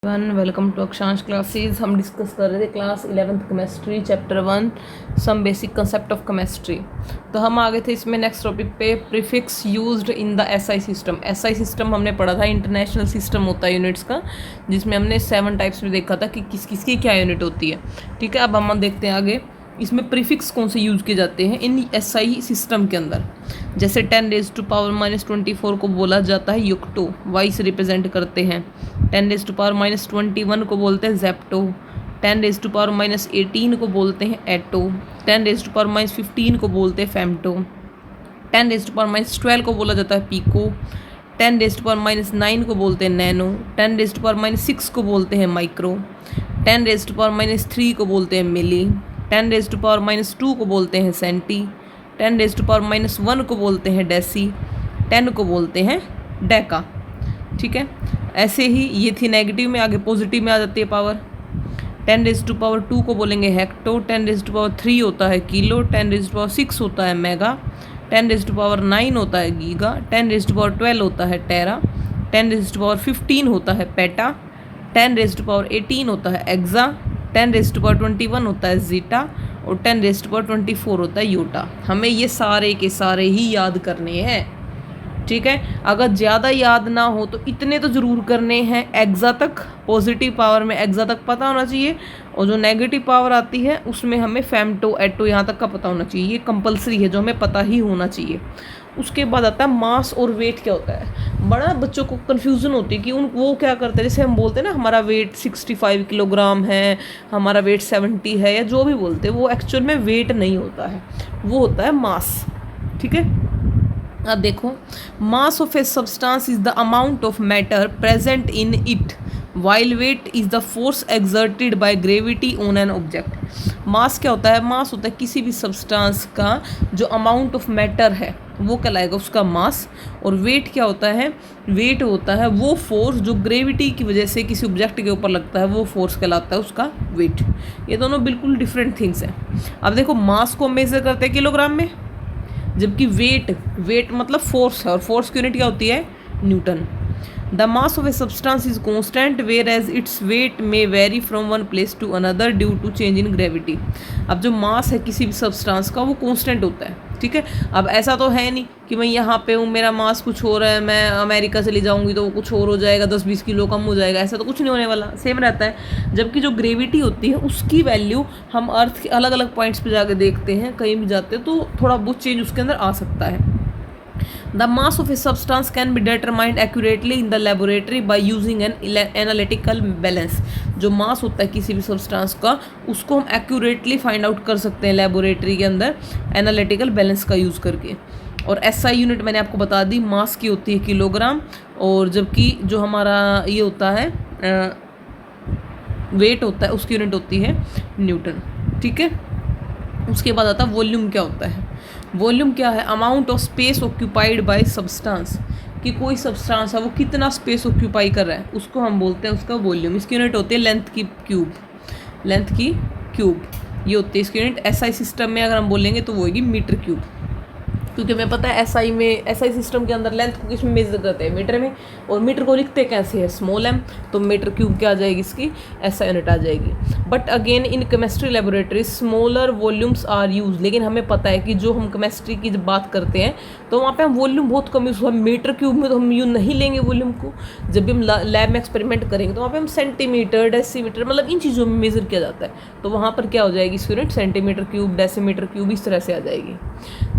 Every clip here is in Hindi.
Everyone, welcome to Akshansh classes. हम डिस्कस कर रहे थे class 11th chemistry chapter 1 some basic concept of chemistry. तो हम आगे थे इसमें नेक्स्ट टॉपिक पे, prefix used in the SI system. SI system हमने पढ़ा था, इंटरनेशनल सिस्टम होता है यूनिट्स का, जिसमें हमने 7 टाइप्स में देखा था कि किस किस की क्या यूनिट होती है। ठीक है, अब हम देखते हैं आगे इसमें प्रीफिक्स कौन से यूज़ किए जाते हैं इन एसआई सिस्टम के अंदर। जैसे 10⁻⁻24 को बोला जाता है युक्टो, वाई से रिप्रेजेंट करते हैं। 10⁻⁻21 को बोलते हैं जेप्टो। 10⁻⁻18 को बोलते हैं एटो। 10⁻⁻15 को बोलते हैं फेम्टो। 10⁻⁻12 को बोला जाता है पीको। 10⁻⁻9 को बोलते हैं नैनो। 10⁻⁻6 को बोलते हैं माइक्रो। 10⁻⁻3 को बोलते हैं मिली। 10⁻⁻2 को बोलते हैं सेंटी। 10⁻⁻1 को बोलते हैं डेसी। 10 को बोलते हैं डेका। ठीक है, ऐसे ही ये थी नेगेटिव में, आगे पॉजिटिव में आ जाती है पावर। 10⁻2 को बोलेंगे हेक्टो। 10⁻3 होता है किलो। 10⁻6 होता है मेगा। 10⁻9 होता है गीगा। 10⁻12 होता है टेरा। 10⁻15 होता है पेटा। 10⁻18 होता है एक्सा। 10⁻21 होता है जीटा और 10⁻24 होता है यूटा। हमें ये सारे के सारे ही याद करने हैं। ठीक है, अगर ज़्यादा याद ना हो तो इतने तो ज़रूर करने हैं एक्सा तक। पॉजिटिव पावर में एक्सा तक पता होना चाहिए, और जो नेगेटिव पावर आती है उसमें हमें फेम्टो एटो यहाँ तक का पता होना चाहिए। ये कंपलसरी है, जो हमें पता ही होना चाहिए। उसके बाद आता है मास और वेट क्या होता है। बड़ा बच्चों को कन्फ्यूज़न होती है कि वो क्या करते हैं। जैसे हम बोलते हैं ना हमारा वेट 65 किलोग्राम है, हमारा वेट 70 है, या जो भी बोलते हैं, वो एक्चुअल में वेट नहीं होता है, वो होता है मास। ठीक है, अब देखो, mass of a substance is the amount of matter present in it, while weight is the force exerted by gravity on an object. Mass क्या होता है? मास होता है किसी भी सब्सटेंस का जो अमाउंट ऑफ मैटर है वो कहलाएगा उसका मास। और वेट क्या होता है? वेट होता है वो फोर्स जो ग्रेविटी की वजह से किसी ऑब्जेक्ट के ऊपर लगता है, वो फोर्स कहलाता है उसका वेट। ये दोनों बिल्कुल डिफरेंट थिंग्स हैं। अब देखो, मास को मेजर करते हैं किलोग्राम में, जबकि वेट मतलब फोर्स है, और फोर्स की यूनिट क्या होती है? Newton. The mass of a substance is constant whereas its weight may vary from one place to another due to change in gravity. अब जो मास है किसी भी सब्सटेंस का, वो कॉन्स्टेंट होता है। ठीक है, अब ऐसा तो है नहीं कि मैं यहाँ पे हूँ, मेरा मास कुछ हो रहा है, मैं अमेरिका चली जाऊँगी तो वो कुछ और हो जाएगा, 10-20 किलो कम हो जाएगा। ऐसा तो कुछ नहीं होने वाला, सेम रहता है। जबकि जो ग्रेविटी होती है उसकी वैल्यू हम अर्थ के अलग अलग पॉइंट्स पे जाके देखते हैं, कहीं भी जाते हैं तो थोड़ा बहुत चेंज उसके अंदर आ सकता है। The mass of a substance can be determined accurately in the laboratory by using an analytical balance। जो मास होता है किसी भी सब्सटेंस का, उसको हम एक्यूरेटली फाइंड आउट कर सकते हैं लेबोरेटरी के अंदर एनालिटिकल बैलेंस का यूज़ करके। और एसआई यूनिट मैंने आपको बता दी, मास की होती है किलोग्राम, और जबकि जो हमारा ये होता है वेट होता है, उसकी यूनिट होती है न्यूटन। ठीक है, उसके बाद आता है वॉल्यूम क्या होता है। वॉल्यूम क्या है? Amount of space occupied by substance, कि कोई सब्सटेंस है वो कितना स्पेस ऑक्यूपाई कर रहा है, उसको हम बोलते हैं उसका वॉल्यूम। इसकी यूनिट होती है लेंथ की क्यूब। लेंथ की क्यूब ये होती है इसकी यूनिट। एसआई सिस्टम में अगर हम बोलेंगे तो वो होगी मीटर क्यूब, क्योंकि हमें पता है एसआई सिस्टम के अंदर लेंथ को किसमें मेजर करते हैं? मीटर में। और मीटर को लिखते कैसे है? Small m. तो मीटर क्यूब क्या आ जाएगी? इसकी एसआई यूनिट आ जाएगी। But again in chemistry laboratory smaller volumes are use. लेकिन हमें पता है कि जो हम केमिस्ट्री की जब बात करते हैं तो वहाँ पे हम वॉल्यूम बहुत कम यूज़ हुआ। मीटर क्यूब में तो हम यूँ नहीं लेंगे वॉल्यूम को। जब भी हम लैब में एक्सपेरिमेंट करेंगे तो वहाँ पे हम सेंटीमीटर, डेसीमीटर, मतलब इन चीज़ों में मेजर किया जाता है। तो वहाँ पर क्या हो जाएगी इसकी unit? Centimetre cube, decimetre cube, इस तरह से आ जाएगी।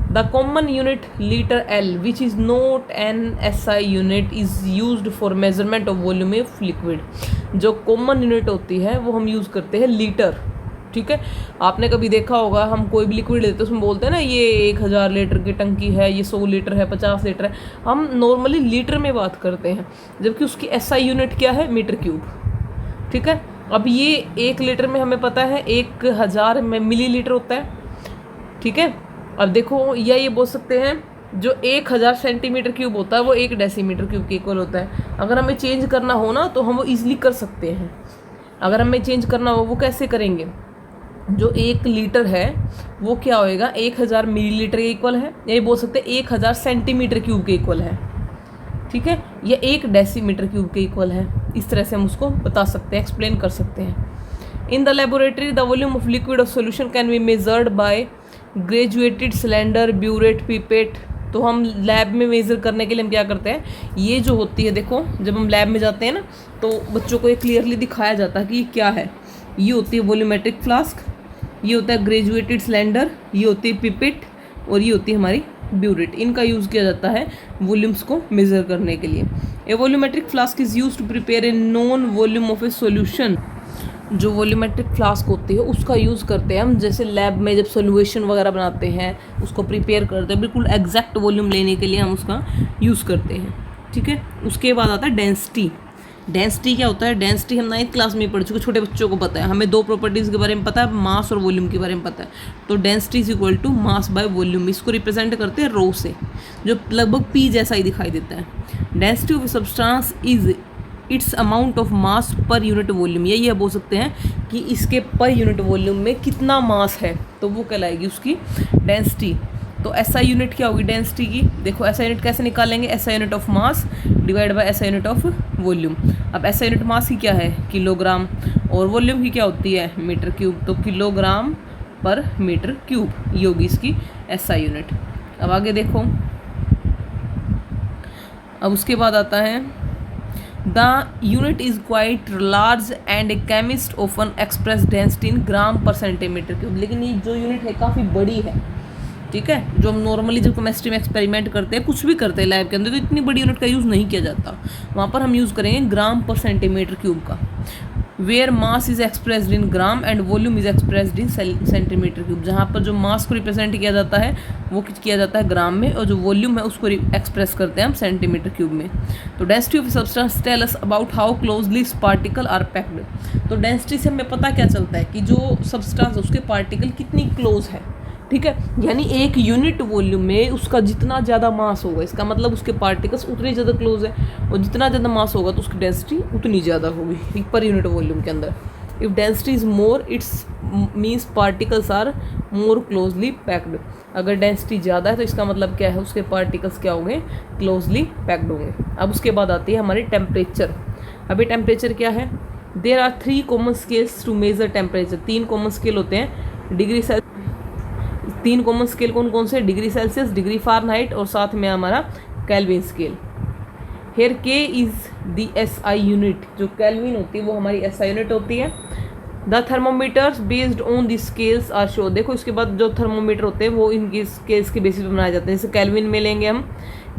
The common unit liter L, which is not an SI unit, is used for measurement of volume of liquid। जो कॉमन यूनिट होती है वो हम यूज़ करते हैं लीटर। ठीक है, आपने कभी देखा होगा, हम कोई भी लिक्विड लेते हैं उसमें बोलते हैं ना ये 1000 लीटर की टंकी है, ये 100 लीटर है, 50 लीटर है। हम नॉर्मली लीटर में बात करते हैं, जबकि उसकी SI यूनिट क्या है? Metre cube. ठीक है, अब ये 1 लीटर में हमें पता है 1000 में मिलीलीटर होता है। ठीक है, अब देखो, या ये बोल सकते हैं जो 1000 सेंटीमीटर क्यूब होता है वो 1 डेसीमीटर क्यूब के इक्वल होता है। अगर हमें चेंज करना हो ना तो हम वो ईजिली कर सकते हैं। अगर हमें चेंज करना हो वो कैसे करेंगे? जो 1 लीटर है वो क्या होएगा? 1000 मिलीलीटर के इक्वल है, या ये बोल सकते हैं 1000 सेंटीमीटर क्यूब के इक्वल है। ठीक है, ये 1 डेसीमीटर क्यूब के इक्वल है। इस तरह से हम उसको बता सकते हैं, एक्सप्लेन कर सकते हैं। In the laboratory the volume of liquid of solution can be measured by graduated cylinder, burette, pipette. तो हम लैब में मेज़र करने के लिए हम क्या करते हैं, ये जो होती है देखो, जब हम लैब में जाते हैं ना तो बच्चों को ये क्लियरली दिखाया जाता है कि ये क्या है। ये होती है वॉल्यूमेट्रिक फ्लास्क, ये होता है ग्रेजुएटेड सिलेंडर, ये होती है पिपेट और ये होती है हमारी ब्यूरेट। इनका यूज़ किया जाता है वॉल्यूम्स को मेज़र करने के लिए। A volumetric flask is use to prepare a known volume of a solution. जो वॉल्यूमेट्रिक फ्लास्क होती है उसका यूज़ करते हैं हम, जैसे लैब में जब सोल्यूशन वगैरह बनाते हैं उसको प्रिपेयर करते हैं, बिल्कुल एग्जैक्ट वॉल्यूम लेने के लिए हम उसका यूज़ करते हैं। ठीक है, उसके बाद आता है डेंसिटी। डेंसिटी क्या होता है, डेंसिटी हम 9th क्लास में ही पढ़ चुके, छोटे बच्चों को पता है। हमें 2 प्रॉपर्टीज़ के बारे में पता है, मास और वॉल्यूम के बारे में पता है। तो density is equal to mass by volume. इसको रिप्रेजेंट करते हैं रो से, जो लगभग पी जैसा ही दिखाई देता है। Density of substance is it's amount of mass per unit volume. यही है, बोल सकते हैं कि इसके पर यूनिट वॉल्यूम में कितना मास है, तो वो कहलाएगी उसकी डेंसिटी। तो ऐसा यूनिट क्या होगी डेंसिटी की, देखो ऐसा यूनिट कैसे निकालेंगे, ऐसा unit of mass divide by ऐसा यूनिट ऑफ वॉल्यूम। अब ऐसा यूनिट मास की क्या है, किलोग्राम, और वॉल्यूम की क्या होती है, मीटर क्यूब। तो किलोग्राम पर मीटर क्यूब, ये होगी इसकी ऐसा यूनिट। अब आगे देखो, अब उसके बाद आता है the unit is quite large and a chemist often express density in gram पर सेंटीमीटर क्यूब। लेकिन ये जो यूनिट है काफ़ी बड़ी है। ठीक है, जो हम नॉर्मली जब केमिस्ट्री में एक्सपेरिमेंट करते हैं, कुछ भी करते हैं लैब के अंदर, तो इतनी बड़ी यूनिट का यूज़ नहीं किया जाता। वहाँ पर हम यूज़ करेंगे ग्राम पर सेंटीमीटर क्यूब का। Where mass is expressed in gram and volume is expressed in centimetre cube. जहाँ पर जो मास को रिप्रेजेंट किया जाता है वो किया जाता है ग्राम में, और जो वॉल्यूम है उसको एक्सप्रेस करते हैं हम सेंटीमीटर क्यूब में। तो density of substance tell us about how closely particle are packed. तो डेंसिटी से हमें पता क्या चलता है कि जो सब्सटेंस है उसके पार्टिकल कितनी क्लोज है। ठीक है, यानी एक यूनिट वॉल्यूम में उसका जितना ज़्यादा मास होगा, इसका मतलब उसके पार्टिकल्स उतने ज़्यादा क्लोज है, और जितना ज़्यादा मास होगा तो उसकी डेंसिटी उतनी ज़्यादा होगी पर यूनिट वॉल्यूम के अंदर। If density is more it's means particles are more closely packed. अगर डेंसिटी ज़्यादा है तो इसका मतलब क्या है, उसके पार्टिकल्स क्या होंगे, क्लोजली पैक्ड होंगे। अब उसके बाद आती है हमारी टेम्परेचर। अभी टेम्परेचर क्या है, there are 3 common scales to measure temperature. 3 common scale होते हैं, डिग्री सेल्सियस। 3 कॉमन स्केल कौन कौन से, डिग्री सेल्सियस, डिग्री फ़ारेनहाइट और साथ में हमारा kelvin scale. Here K is the SI unit. जो केल्विन होती है वो हमारी SI यूनिट होती है। The thermometers based on the scales are show. देखो इसके बाद जो थर्मोमीटर होते हैं वो इनकी स्केल्स के बेसिस पर बनाए जाते हैं। जैसे केल्विन में लेंगे हम,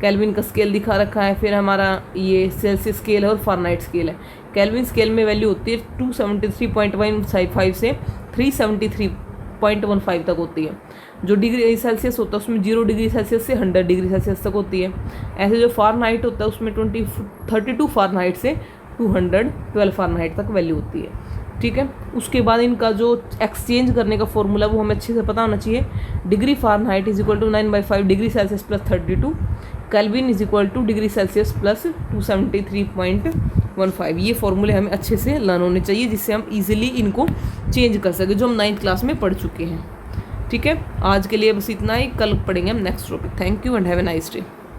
केल्विन का स्केल दिखा रखा है, फिर हमारा ये सेल्सियस स्केल है और फ़ारेनहाइट स्केल है। केल्विन स्केल में वैल्यू होती है 273.15 से 373.15 तक होती है। जो डिग्री सेल्सियस होता है उसमें 0 डिग्री सेल्सियस से 100 डिग्री सेल्सियस तक होती है। ऐसे जो फ़ारेनहाइट होता है उसमें 32 फ़ारेनहाइट से 212 फ़ारेनहाइट तक वैल्यू होती है। ठीक है, उसके बाद इनका जो एक्सचेंज करने का फॉर्मूला वो हमें अच्छे से पता होना चाहिए। Degree Fahrenheit is equal to 9/5 degree Celsius plus 32, kelvin is equal to degree Celsius plus 273.15। ये फॉर्मूले हमें अच्छे से लर्न होने चाहिए, जिससे हम इजीली इनको चेंज कर सकें, जो हम 9th क्लास में पढ़ चुके हैं। ठीक है, आज के लिए बस इतना ही, कल पढ़ेंगे हम next topic. Thank you and have a nice day.